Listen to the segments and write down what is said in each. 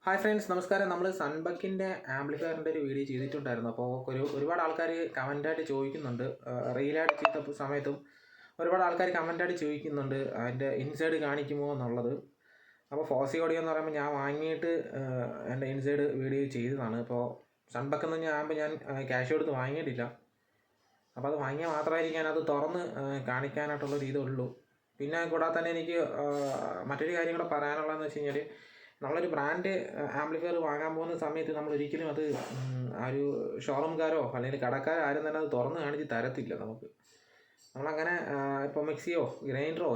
Hi friends, നമസ്കാരം. നമ്മൾ സൺബക്കിൻ്റെ ആംപ്ലിഫയറിൻ്റെ ഒരു വീഡിയോ ചെയ്തിട്ടുണ്ടായിരുന്നു. അപ്പോൾ ഒരുപാട് ആൾക്കാർ കമൻറ്റായിട്ട് ചോദിക്കുന്നുണ്ട്. റീലായിട്ട് ചെയ്ത സമയത്തും ഒരുപാട് ആൾക്കാർ കമൻറ്റായിട്ട് ചോദിക്കുന്നുണ്ട് അതിൻ്റെ ഇൻസൈഡ് കാണിക്കുമോ എന്നുള്ളത്. അപ്പോൾ ഫോസി ഓഡിയോ എന്ന് പറയുമ്പോൾ ഞാൻ വാങ്ങിയിട്ട് എൻ്റെ ഇൻസൈഡ് വീഡിയോ ചെയ്തതാണ്. അപ്പോൾ സൺബക്ക് എന്ന് പറഞ്ഞാൽ ഞാൻ ക്യാഷ് കൊടുത്ത് വാങ്ങിയിട്ടില്ല. അപ്പോൾ അത് വാങ്ങിയാൽ മാത്രമായിരിക്കും അത് തുറന്ന് കാണിക്കാനായിട്ടുള്ളൊരു ഇതുള്ളൂ. പിന്നെ കൂടാതെ തന്നെ എനിക്ക് മറ്റൊരു കാര്യം കൂടെ പറയാനുള്ളതെന്ന് വെച്ച് കഴിഞ്ഞാൽ, നമ്മളൊരു ബ്രാൻഡ് ആംപ്ലിഫയർ വാങ്ങാൻ പോകുന്ന സമയത്ത് നമ്മൾ ഒരിക്കലും അത് ആ ഒരു ഷോറൂംകാരോ അല്ലെങ്കിൽ കടക്കാരോ ആരും തന്നെ അത് തുറന്ന് കാണിച്ച് തരത്തില്ല നമുക്ക്. നമ്മളങ്ങനെ ഇപ്പോൾ മിക്സിയോ ഗ്രൈൻഡറോ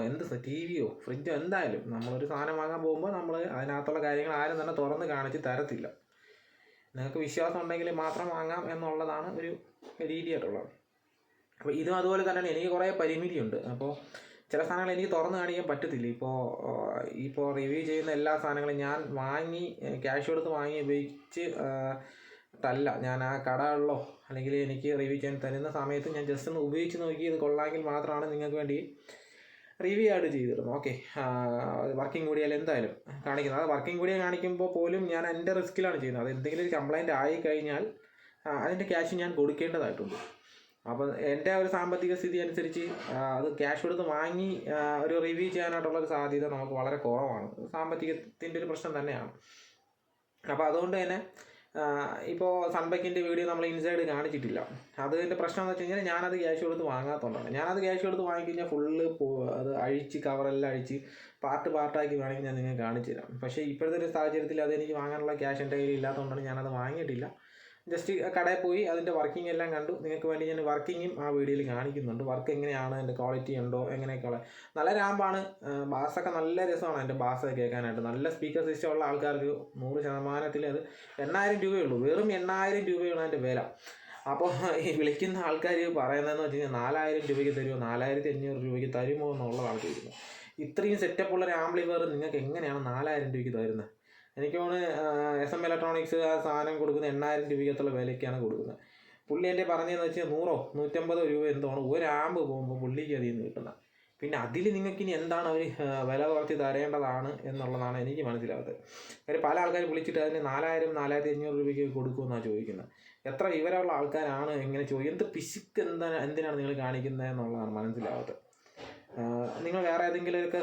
ടി വിയോ ഫ്രിഡ്ജോ എന്തായാലും നമ്മളൊരു സാധനം വാങ്ങാൻ പോകുമ്പോൾ നമ്മൾ അതിനകത്തുള്ള കാര്യങ്ങൾ ആരും തന്നെ തുറന്ന് കാണിച്ച് തരത്തില്ല. നിങ്ങൾക്ക് വിശ്വാസം ഉണ്ടെങ്കിൽ മാത്രം വാങ്ങാം എന്നുള്ളതാണ് ഒരു രീതിയായിട്ടുള്ളത്. അപ്പോൾ ഇതും അതുപോലെ തന്നെയാണ്. എനിക്ക് കുറേ പരിമിതിയുണ്ട്. അപ്പോൾ ചില സാധനങ്ങൾ എനിക്ക് തുറന്ന് കാണിക്കാൻ പറ്റത്തില്ല. ഇപ്പോൾ റിവ്യൂ ചെയ്യുന്ന എല്ലാ സാധനങ്ങളും ഞാൻ വാങ്ങി ക്യാഷ് കൊടുത്ത് വാങ്ങി ഉപയോഗിച്ചിട്ടല്ല ഞാൻ ആ കടകളിലോ അല്ലെങ്കിൽ എനിക്ക് റിവ്യൂ ചെയ്യാൻ തരുന്ന സമയത്ത് ഞാൻ ജസ്റ്റ് ഒന്ന് ഉപയോഗിച്ച് നോക്കി ഇത് കൊള്ളാമെങ്കിൽ മാത്രമാണ് നിങ്ങൾക്ക് വേണ്ടി റിവ്യൂ ആയിട്ട് ചെയ്തിരുന്നു. ഓക്കെ, വർക്കിംഗ് കൂടിയാൽ എന്തായാലും കാണിക്കുന്നത്. അത് വർക്കിംഗ് കൂടിയ കാണിക്കുമ്പോൾ പോലും ഞാൻ എൻ്റെ റിസ്ക്കിലാണ് ചെയ്യുന്നത്. അത് എന്തെങ്കിലും ഒരു കംപ്ലൈൻറ്റ് ആയിക്കഴിഞ്ഞാൽ അതിൻ്റെ ക്യാഷ് ഞാൻ കൊടുക്കേണ്ടതായിട്ടുണ്ട്. അപ്പം എൻ്റെ ഒരു സാമ്പത്തിക സ്ഥിതി അനുസരിച്ച് അത് ക്യാഷ് കൊടുത്ത് വാങ്ങി ഒരു റിവ്യൂ ചെയ്യാനായിട്ടുള്ളൊരു സാധ്യത നമുക്ക് വളരെ കുറവാണ്. സാമ്പത്തികത്തിൻ്റെ ഒരു പ്രശ്നം തന്നെയാണ്. അപ്പോൾ അതുകൊണ്ട് തന്നെ ഇപ്പോൾ സൺബക്കിൻ്റെ വീഡിയോ നമ്മൾ ഇൻസൈഡ് കാണിച്ചിട്ടില്ല. അതിൻ്റെ പ്രശ്നം എന്ന് വെച്ച് കഴിഞ്ഞാൽ ഞാനത് ക്യാഷ് കൊടുത്ത് വാങ്ങാത്തതുകൊണ്ടാണ്. ഞാനത് ക്യാഷ് കൊടുത്ത് വാങ്ങിക്കഴിഞ്ഞാൽ ഫുള്ള് അത് അഴിച്ച് കവറെല്ലാം അഴിച്ച് പാർട്ടാക്കി വേണമെങ്കിൽ ഞാൻ നിങ്ങൾക്ക് കാണിച്ചു തരാം. പക്ഷേ ഇപ്പോഴത്തെ ഒരു സാഹചര്യത്തിൽ അതെനിക്ക് വാങ്ങാനുള്ള ക്യാഷ് എൻ്റെ കയ്യിൽ ഇല്ലാത്തതുകൊണ്ടാണ് ഞാനത് വാങ്ങിയിട്ടില്ല. ജസ്റ്റ് കടയിൽ പോയി അതിൻ്റെ വർക്കിംഗ് എല്ലാം കണ്ടു. നിങ്ങൾക്ക് വേണ്ടി ഞാൻ വർക്കിങ്ങും ആ വീഡിയോയിൽ കാണിക്കുന്നുണ്ട്. വർക്ക് എങ്ങനെയാണ്, അതിൻ്റെ ക്വാളിറ്റി ഉണ്ടോ, എങ്ങനെയൊക്കെയുള്ള നല്ല റാമ്പാണ്. ബാസൊക്കെ നല്ല രസമാണ്. അതിൻ്റെ ബാസ് കേൾക്കാനായിട്ട് നല്ല സ്പീക്കർ സിസ്റ്റം ഉള്ള ആൾക്കാർക്ക് 100% അത് 8000 രൂപയുള്ളൂ. വെറും 8000 രൂപയാണ് അതിൻ്റെ വില. അപ്പോൾ ഈ വിളിക്കുന്ന ആൾക്കാർ പറയുന്നതെന്ന് വെച്ച് കഴിഞ്ഞാൽ 4000 രൂപയ്ക്ക് തരുമോ, 4500 രൂപയ്ക്ക് തരുമോ എന്നുള്ളതാണ് ചോദിക്കുന്നത്. ഇത്രയും സെറ്റപ്പുള്ള ഒരു ആംപ്ലിഫയർ നിങ്ങൾക്ക് എങ്ങനെയാണ് 4000 രൂപയ്ക്ക് തരുന്നത്? എനിക്ക് തോന്നുന്നു SM ഇലക്ട്രോണിക്സ് ആ സാധനം കൊടുക്കുന്നത് 8000 രൂപയ്ക്കത്തുള്ള വിലയ്ക്കാണ് കൊടുക്കുന്നത്. പുള്ളി എൻ്റെ പറഞ്ഞതെന്ന് വെച്ചാൽ 100-150 രൂപ എന്താണ് ഒരു ആമ്പ് പോകുമ്പോൾ പുള്ളിക്ക് അതിൽ നിന്ന് കിട്ടുന്നത്. പിന്നെ അതിൽ നിങ്ങൾക്കിനി എന്താണ് അവർ വില കുറച്ച് തരേണ്ടതാണ് എന്നുള്ളതാണ് എനിക്ക് മനസ്സിലാകുന്നത്. കാര്യം പല ആൾക്കാർ വിളിച്ചിട്ട് അതിന് 4000-4500 രൂപയ്ക്ക് കൊടുക്കുമെന്നാണ് ചോദിക്കുന്നത്. എത്ര വിവരമുള്ള ആൾക്കാരാണ് ഇങ്ങനെ എന്ത് പിശുക്ക് എന്തിനാണ് നിങ്ങൾ കാണിക്കുന്നത് എന്നുള്ളതാണ് മനസ്സിലാകാത്തത്. നിങ്ങൾ വേറെ ഏതെങ്കിലുമൊക്കെ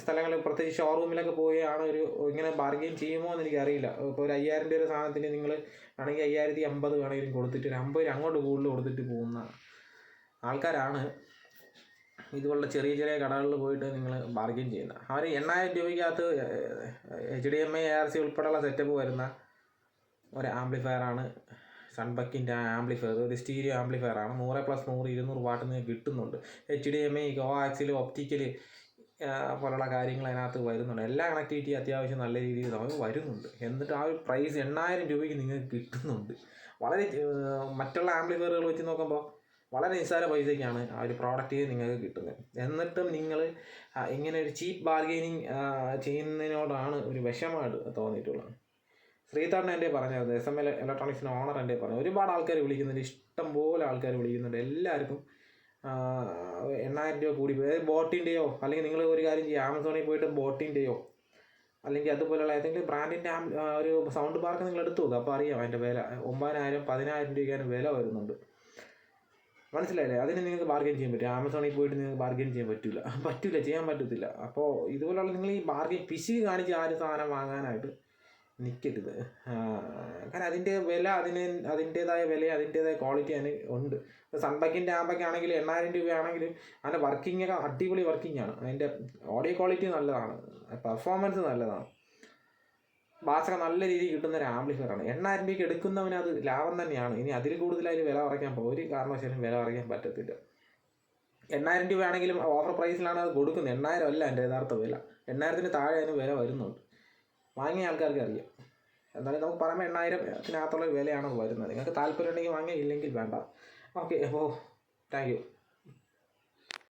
സ്ഥലങ്ങളിൽ പ്രത്യേകിച്ച് ഷോറൂമിലൊക്കെ പോയാണ് ഇങ്ങനെ ബാർഗെയിൻ ചെയ്യുമോ എന്ന് എനിക്കറിയില്ല. ഇപ്പോൾ ഒരു 5000 രൂപ സാധനത്തിന് നിങ്ങൾ ആണെങ്കിൽ 5050 വേണമെങ്കിലും കൊടുത്തിട്ട് ഒരു 50 അങ്ങോട്ട് കൂടുതൽ കൊടുത്തിട്ട് പോകുന്ന ആൾക്കാരാണ് ഇതുപോലുള്ള ചെറിയ കടകളിൽ പോയിട്ട് നിങ്ങൾ ബാർഗെയിൻ ചെയ്യുന്നത്. അവർ 8000 രൂപയ്ക്കകത്ത് HDMI ARC ഉൾപ്പെടെയുള്ള സെറ്റപ്പ് വരുന്ന ഒരു ആംപ്ലിഫയറാണ് സൺബക്കിൻ്റെ ആംപ്ലിഫയർ. ഒരു സ്റ്റീരിയോ ആംപ്ലിഫയറാണ്. 100+100 വാട്ട് നിങ്ങൾക്ക് കിട്ടുന്നുണ്ട്. HDMI കോആക്സിൽ ഒപ്റ്റിക്കൽ പോലുള്ള കാര്യങ്ങൾ അതിനകത്ത് വരുന്നുണ്ട്. എല്ലാ കണക്ടിവിറ്റി അത്യാവശ്യം നല്ല രീതിയിൽ നമുക്ക് വരുന്നുണ്ട്. എന്നിട്ട് ആ ഒരു പ്രൈസ് 8000 രൂപയ്ക്ക് നിങ്ങൾക്ക് കിട്ടുന്നുണ്ട്. വളരെ മറ്റുള്ള ആംപ്ലിഫയറുകൾ വെച്ച് നോക്കുമ്പോൾ വളരെ നിസ്സാര പൈസയ്ക്കാണ് ആ ഒരു പ്രോഡക്റ്റ് നിങ്ങൾക്ക് കിട്ടുന്നത്. എന്നിട്ടും നിങ്ങൾ ഇങ്ങനെ ഒരു ചീപ്പ് ബാർഗെയിനിങ് ചെയ്യുന്നതിനോടാണ് ഒരു വിഷമമായിട്ട് തോന്നിയിട്ടുള്ളത്. ശ്രീധരൻ എൻ്റെ പറഞ്ഞത്, SM ഇലക്ട്രോണിക്സിൻ്റെ ഓണർ എൻ്റെ പറഞ്ഞു. ഒരുപാട് ആൾക്കാർ വിളിക്കുന്നുണ്ട്, ഇഷ്ടം പോലെ ആൾക്കാർ വിളിക്കുന്നുണ്ട്. എല്ലാവർക്കും 8000 രൂപ കൂടി ബോട്ടിൻ്റെയോ അല്ലെങ്കിൽ നിങ്ങൾ ഒരു കാര്യം ചെയ്യുക, ആമസോണിൽ പോയിട്ട് ബോട്ടിൻ്റെയോ അല്ലെങ്കിൽ അതുപോലെയുള്ള ഏതെങ്കിലും ബ്രാൻഡിൻ്റെ ഒരു സൗണ്ട് ബാർക്ക് നിങ്ങൾ എടുത്തു നോക്കുക. അപ്പോൾ അറിയാം അതിൻ്റെ വില 9000-10000 രൂപയ്ക്കാണ് വില വരുന്നുണ്ട്. മനസ്സിലായില്ലേ? അതിന് നിങ്ങൾക്ക് ബാർഗെയിൻ ചെയ്യാൻ പറ്റും. ആമസോണിൽ പോയിട്ട് നിങ്ങൾക്ക് ബാർഗെയിൻ ചെയ്യാൻ പറ്റില്ല, ചെയ്യാൻ പറ്റത്തില്ല. അപ്പോൾ ഇതുപോലുള്ള നിങ്ങൾ ഈ ബാർഗെയിൻ പിശുക്ക് കാണിച്ച് ആ ഒരു സാധനം വാങ്ങാനായിട്ട് നിൽക്കരുത്. കാരണം അതിൻ്റെ വില അതിൻ്റേതായ വില അതിൻ്റേതായ ക്വാളിറ്റി അതിന് ഉണ്ട്. സൺബക്കിൻ്റെ ആമ്പൊക്കെ ആണെങ്കിൽ 8000 രൂപയാണെങ്കിലും അതിൻ്റെ വർക്കിങ്ങൊക്കെ അടിപൊളി വർക്കിങ്ങാണ്. അതിൻ്റെ ഓഡിയോ ക്വാളിറ്റി നല്ലതാണ്, പെർഫോമൻസ് നല്ലതാണ്, ബാസൊക്കെ നല്ല രീതിയിൽ കിട്ടുന്ന ഒരു ആംപ്ലിഫയറാണ്. 8000 രൂപയ്ക്ക് എടുക്കുന്നവന് അത് ലാഭം തന്നെയാണ്. ഇനി അതിൽ കൂടുതലായി വില കുറയ്ക്കാൻ ഒരു കാരണവശാലും വില കുറയ്ക്കാൻ പറ്റത്തില്ല. 8000 രൂപയാണെങ്കിലും ഓഫർ പ്രൈസിലാണ് അത് കൊടുക്കുന്നത്. 8000 അല്ല എൻ്റെ യഥാർത്ഥ വില. 8000-ന് താഴെ അതിന് വില വരുന്നുണ്ട്. വാങ്ങിയ ആൾക്കാർക്ക് അറിയാം. എന്തായാലും നമുക്ക് പറയുമ്പോൾ 8000-നകത്തുള്ള വിലയാണ് വരുന്നത്. നിങ്ങൾക്ക് താല്പര്യം ഉണ്ടെങ്കിൽ വാങ്ങിയ, ഇല്ലെങ്കിൽ വേണ്ട. ഓക്കെ, അപ്പോൾ താങ്ക് യു.